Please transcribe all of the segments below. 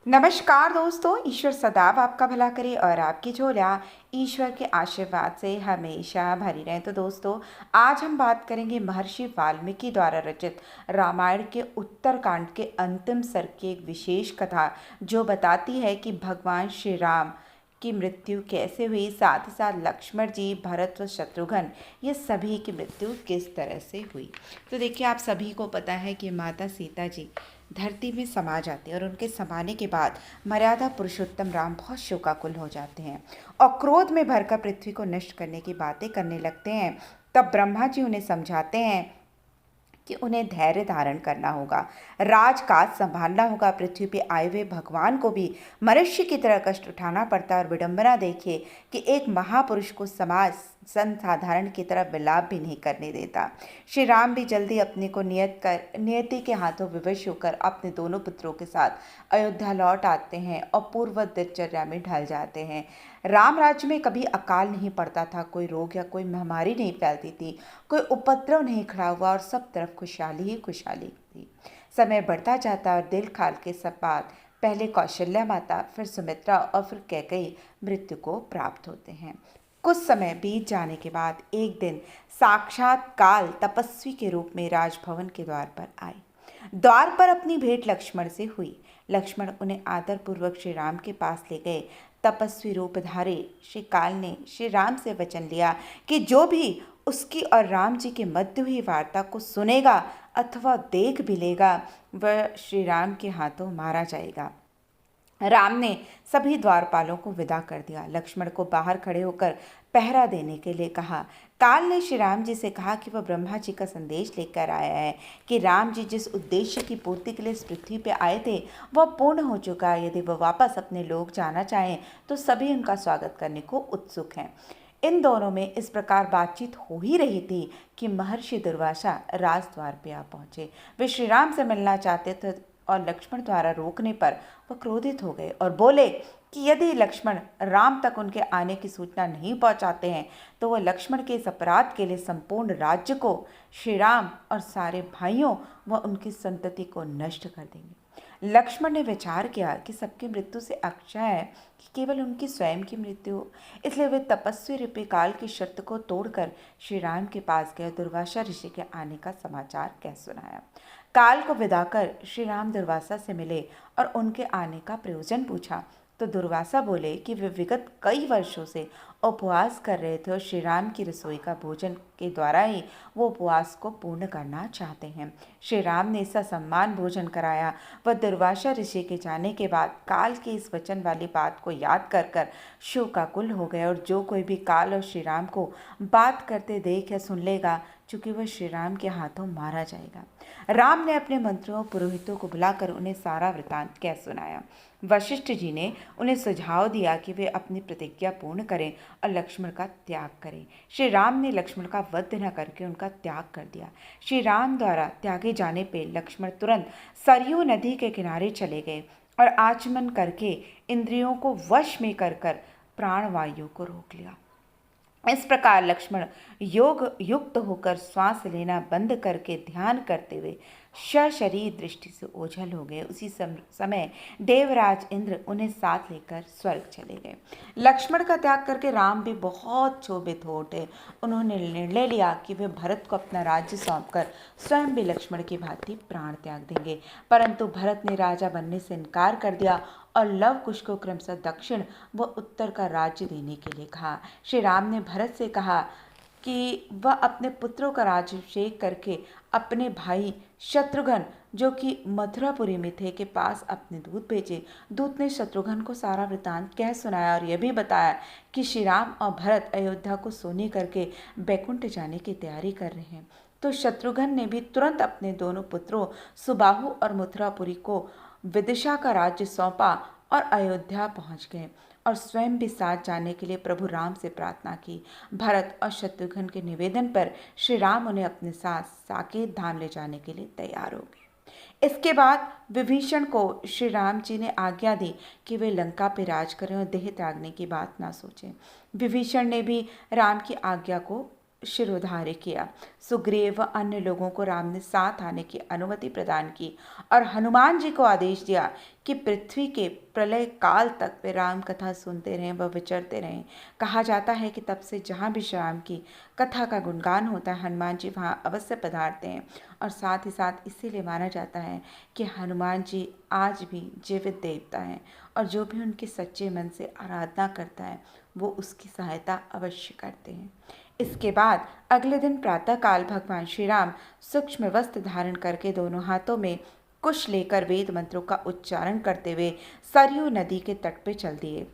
नमस्कार दोस्तों, ईश्वर सदैव आपका भला करे और आपकी झोलियाँ ईश्वर के आशीर्वाद से हमेशा भरी रहे। तो दोस्तों, आज हम बात करेंगे महर्षि वाल्मीकि द्वारा रचित रामायण के उत्तरकांड के अंतिम सर्ग की एक विशेष कथा, जो बताती है कि भगवान श्री राम की मृत्यु कैसे हुई, साथ ही साथ लक्ष्मण जी, भरत व शत्रुघ्न, ये सभी की मृत्यु किस तरह से हुई। तो देखिए, आप सभी को पता है कि माता सीता जी धरती में समा जाते हैं और उनके समाने के बाद मर्यादा पुरुषोत्तम राम बहुत शोकाकुल हो जाते हैं और क्रोध में भरकर पृथ्वी को नष्ट करने की बातें करने लगते हैं। तब ब्रह्मा जी उन्हें समझाते हैं कि उन्हें धैर्य धारण करना होगा, राजकाज संभालना होगा। पृथ्वी पे आए हुए भगवान को भी मनुष्य की तरह कष्ट उठाना पड़ता है और विडंबना देखिए कि एक महापुरुष को समाज संसाधारण की तरह विलाप भी नहीं करने देता। श्री राम भी जल्दी अपने को नियति के हाथों विवश होकर अपने दोनों पुत्रों के साथ अयोध्या लौट आते हैं और पूर्व दिनचर्या में ढल जाते हैं। राम राज्य में कभी अकाल नहीं पड़ता था, कोई रोग या कोई महामारी नहीं फैलती थी, कोई उपद्रव नहीं खड़ा हुआ और सब तरफ खुशहाली ही खुशहाली थी। समय बढ़ता जाता और दिल खाल के सब बात पहले कौशल्या माता, फिर सुमित्रा और फिर कैकेयी मृत्यु को प्राप्त होते हैं। कुछ समय बीत जाने के बाद एक दिन साक्षात काल तपस्वी के रूप में राजभवन के द्वार पर आए। द्वार पर अपनी भेंट लक्ष्मण से हुई। लक्ष्मण उन्हें आदरपूर्वक श्री राम के पास ले गए। तपस्वी रूपधारी श्री काल ने श्री राम से वचन लिया कि जो भी उसकी और राम जी के मध्य हुई वार्ता को सुनेगा अथवा देख भी लेगा, वह श्री राम के हाथों मारा जाएगा। राम ने सभी द्वारपालों को विदा कर दिया। लक्ष्मण को बाहर खड़े होकर पहरा देने के लिए कहा। काल ने श्री राम जी से कहा कि वह ब्रह्मा जी का संदेश लेकर आया है कि राम जी जिस उद्देश्य की पूर्ति के लिए इस पृथ्वी पे आए थे वह पूर्ण हो चुका है। यदि वह वापस अपने लोग जाना चाहें तो सभी उनका स्वागत करने को उत्सुक हैं। इन दोनों में इस प्रकार बातचीत हो ही रही थी कि महर्षि दुर्वासा राजद्वार पे आ पहुंचे। वे श्री राम से मिलना चाहते थे और लक्ष्मण द्वारा रोकने पर वह क्रोधित हो गए और बोले कि यदि लक्ष्मण राम तक उनके आने की सूचना नहीं पहुंचाते हैं तो वह लक्ष्मण के इस अपराध के लिए संपूर्ण राज्य को, श्री राम और सारे भाइयों व उनकी संतति को नष्ट कर देंगे। लक्ष्मण ने विचार किया कि सबकी मृत्यु से अच्छा है कि केवल उनकी स्वयं की मृत्यु हो, इसलिए वे तपस्वी रूपी काल की शर्त को तोड़कर श्री राम के पास गए। दुर्वासा ऋषि के आने का समाचार कह सुनाया। काल को विदा कर श्री राम दुर्वासा से मिले और उनके आने का प्रयोजन पूछा तो दुर्वासा बोले कि वे विगत कई वर्षों से उपवास कर रहे थे और श्री राम की रसोई का भोजन के द्वारा ही वो उपवास को पूर्ण करना चाहते हैं। श्री राम ने ससम्मान भोजन कराया। वह दुर्वासा ऋषि के जाने के बाद काल की इस वचन वाली बात को याद कर कर शोकाकुल हो गए और जो कोई भी काल और श्री राम को बात करते देख या सुन लेगा, चूंकि वह श्री राम के हाथों मारा जाएगा। राम ने अपने मंत्रियों पुरोहितों को बुलाकर उन्हें सारा वृतांत कह सुनाया। वशिष्ठ जी ने उन्हें सुझाव दिया कि वे अपनी प्रतिज्ञा पूर्ण करें और लक्ष्मण का त्याग करें। श्री राम ने लक्ष्मण का वध न करके उनका त्याग कर दिया। श्री राम द्वारा त्यागे जाने पर लक्ष्मण तुरंत सरयू नदी के किनारे चले गए और आचमन करके इंद्रियों को वश में कर प्राणवायु को रोक लिया। इस प्रकार लक्ष्मण योग युक्त होकर श्वास लेना बंद करके ध्यान करते हुए सशरीर दृष्टि से ओझल हो गए। उसी समय देवराज इंद्र उन्हें साथ लेकर स्वर्ग चले गए। लक्ष्मण का त्याग करके राम भी बहुत क्षोभित हो उठे। उन्होंने निर्णय लिया कि वे भरत को अपना राज्य सौंपकर स्वयं भी लक्ष्मण की भांति प्राण त्याग देंगे, परंतु भरत ने राजा बनने से इनकार कर दिया और लव कुश को क्रमशः दक्षिण व उत्तर का राज्य देने के लिए कहा। श्री राम ने भरत से कहा कि वह अपने पुत्रों का राज्याभिषेक करके अपने भाई शत्रुघ्न, जो कि मथुरापुरी में थे, के पास अपने दूत भेजे। दूत ने शत्रुघ्न को सारा वृतांत कह सुनाया और यह भी बताया कि श्री राम और भरत अयोध्या को सोने करके बैकुंठ जाने की तैयारी कर रहे हैं। तो शत्रुघ्न ने भी तुरंत अपने दोनों पुत्रों सुबाहु और मथुरापुरी को विदिशा का राज्य सौंपा और अयोध्या पहुंच गए और स्वयं भी साथ जाने के लिए प्रभु राम से प्रार्थना की। भरत और शत्रुघ्न के निवेदन पर श्री राम उन्हें अपने साथ साकेत धाम ले जाने के लिए तैयार हो गए। इसके बाद विभीषण को श्री राम जी ने आज्ञा दी कि वे लंका पे राज करें और देह त्यागने की बात ना सोचें। विभीषण ने भी राम की आज्ञा को शिरोधार्य किया। सुग्रीव व अन्य लोगों को राम ने साथ आने की अनुमति प्रदान की और हनुमान जी को आदेश दिया कि पृथ्वी के प्रलय काल तक वे राम कथा सुनते रहें व विचरते रहें। कहा जाता है कि तब से जहाँ भी श्री राम की कथा का गुणगान होता है, हनुमान जी वहाँ अवश्य पधारते हैं। और साथ ही साथ इसीलिए माना जाता है कि हनुमान जी आज भी जीवित देवता हैं और जो भी उनके सच्चे मन से आराधना करता है वो उसकी सहायता अवश्य करते हैं। इसके बाद अगले दिन प्रातःकाल भगवान श्री राम सूक्ष्म वस्त्र धारण करके दोनों हाथों में कुश लेकर वेद मंत्रों का उच्चारण करते हुए सरयू नदी के तट पर चल दिए।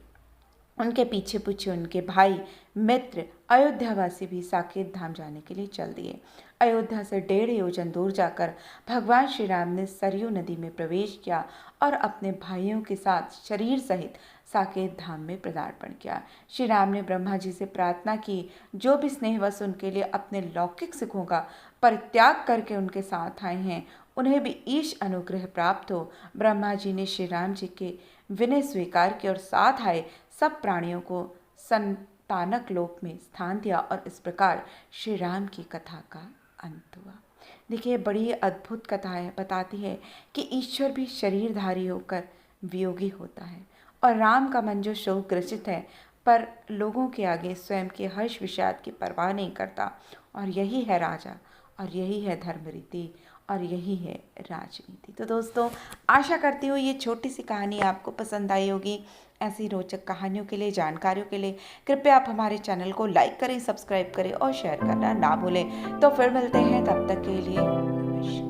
उनके पीछे पीछे उनके भाई मित्र अयोध्यावासी भी साकेत धाम जाने के लिए चल दिए। अयोध्या से 1.5 योजन दूर जाकर भगवान श्री राम ने सरयू नदी में प्रवेश किया और अपने भाइयों के साथ शरीर सहित साकेत धाम में पदार्पण किया। श्री राम ने ब्रह्मा जी से प्रार्थना की, जो भी स्नेहवश उनके लिए अपने लौकिक सुखों का परित्याग करके उनके साथ आए हैं उन्हें भी ईश अनुग्रह प्राप्त हो। ब्रह्मा जी ने श्री राम जी के विनय स्वीकार किया और साथ आए सब प्राणियों को संतानक लोक में स्थान दिया और इस प्रकार श्री राम की कथा का अंत हुआ। देखिए, बड़ी अद्भुत कथा है, बताती है कि ईश्वर भी शरीरधारी होकर वियोगी होता है और राम का मन जो शोक ग्रसित है पर लोगों के आगे स्वयं के हर्ष विषाद की परवाह नहीं करता। और यही है राजा और यही है धर्म रीति और यही है राजनीति। तो दोस्तों, आशा करती हूँ ये छोटी सी कहानी आपको पसंद आई होगी। ऐसी रोचक कहानियों के लिए, जानकारियों के लिए कृपया आप हमारे चैनल को लाइक करें, सब्सक्राइब करें और शेयर करना ना भूलें। तो फिर मिलते हैं, तब तक के लिए नमस्कार।